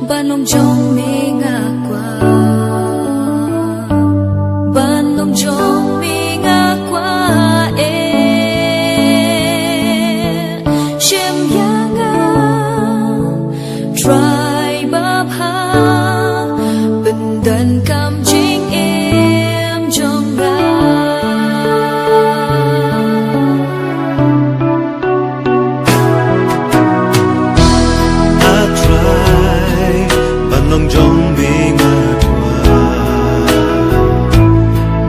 ban nông trong mi ngà qua ban nông trong mi ngà qua shem ya nga try ba ha bên đàn cam chính em trong ra lòng trong bị ngã qua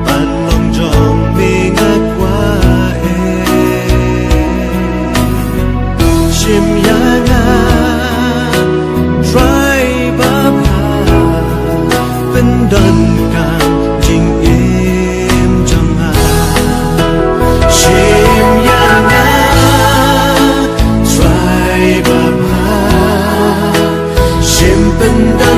bạn lòng trong bị ngã qua chim ya nga try bắp hà bên đơn càng trình im trong hà chim ya nga try bắp hà chim bên đơn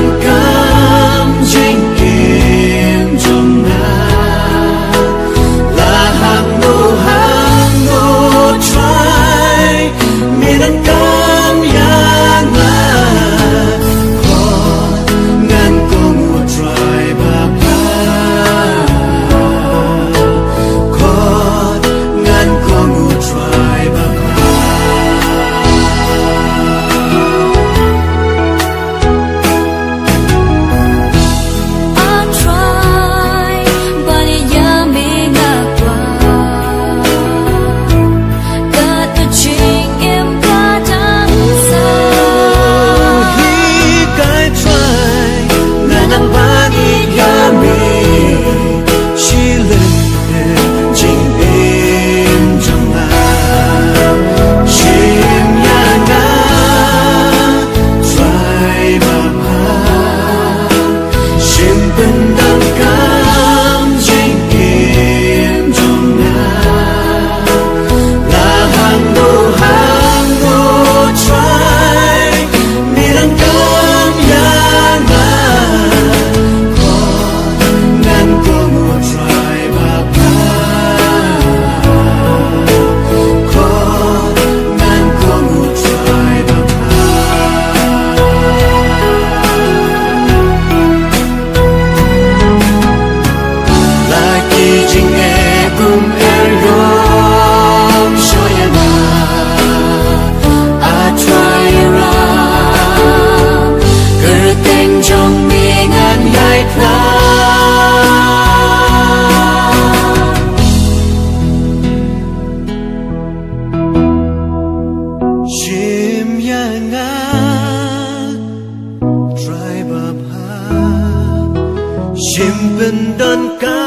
chim bên đơn ca